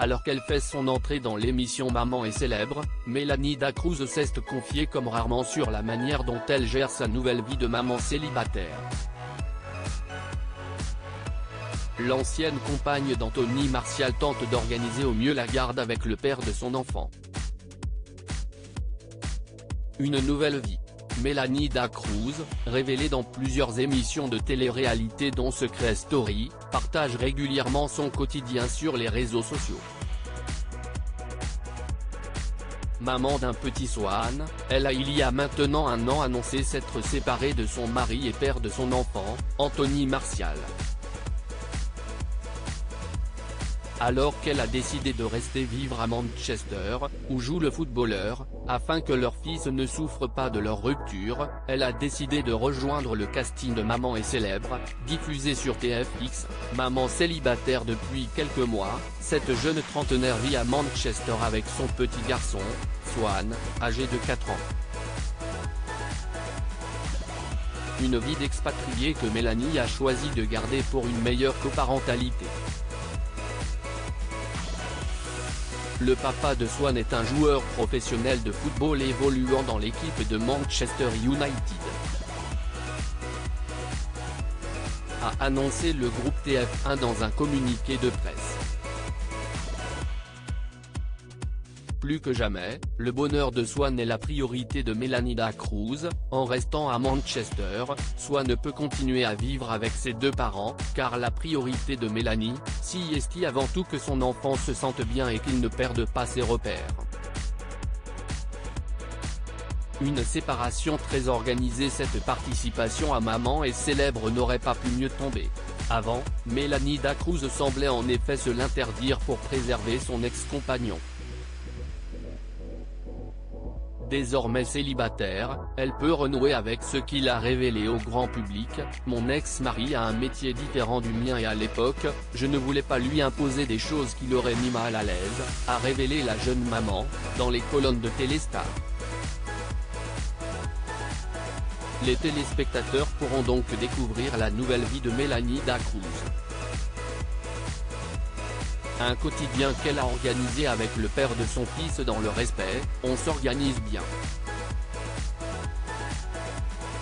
Alors qu'elle fait son entrée dans l'émission Maman est célèbre, Mélanie Dacruz s'est confiée comme rarement sur la manière dont elle gère sa nouvelle vie de maman célibataire. L'ancienne compagne d'Anthony Martial tente d'organiser au mieux la garde avec le père de son enfant. Une nouvelle vie. Mélanie Dacruz, révélée dans plusieurs émissions de télé-réalité dont Secret Story, partage régulièrement son quotidien sur les réseaux sociaux. Maman d'un petit Swan, elle a il y a maintenant un an annoncé s'être séparée de son mari et père de son enfant, Anthony Martial. Alors qu'elle a décidé de rester vivre à Manchester, où joue le footballeur, afin que leur fils ne souffre pas de leur rupture, elle a décidé de rejoindre le casting de Maman est célèbre, diffusé sur TFX. Maman célibataire depuis quelques mois, cette jeune trentenaire vit à Manchester avec son petit garçon, Swan, âgé de 4 ans. Une vie d'expatriée que Mélanie a choisi de garder pour une meilleure coparentalité. Le papa de Swan est un joueur professionnel de football évoluant dans l'équipe de Manchester United, a annoncé le groupe TF1 dans un communiqué de presse. Plus que jamais, le bonheur de Swan est la priorité de Mélanie Dacruz. En restant à Manchester, Swan ne peut continuer à vivre avec ses deux parents, car la priorité de Mélanie, c'est avant tout que son enfant se sente bien et qu'il ne perde pas ses repères. Une séparation très organisée. Cette participation à Maman est célèbre n'aurait pas pu mieux tomber. Avant, Mélanie Dacruz semblait en effet se l'interdire pour préserver son ex-compagnon. Désormais célibataire, elle peut renouer avec ce qu'il a révélé au grand public. Mon ex-mari a un métier différent du mien et à l'époque, je ne voulais pas lui imposer des choses qui l'auraient mis mal à l'aise, a révélé la jeune maman, dans les colonnes de Téléstar. Les téléspectateurs pourront donc découvrir la nouvelle vie de Mélanie Dacruz. Un quotidien qu'elle a organisé avec le père de son fils dans le respect. On s'organise bien.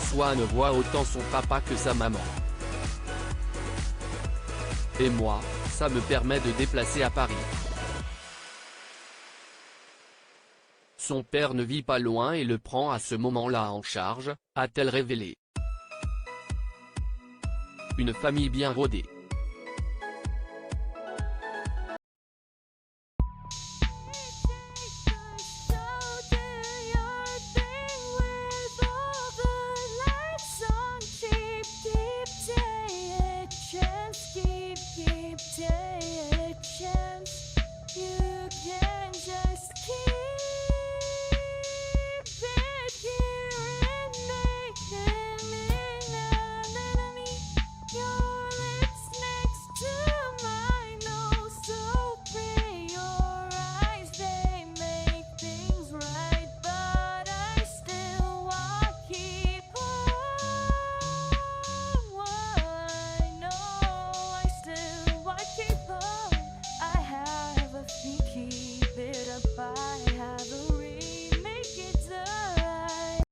Swan voit autant son papa que sa maman. Et moi, ça me permet de déplacer à Paris. Son père ne vit pas loin et le prend à ce moment-là en charge, a-t-elle révélé. Une famille bien rodée.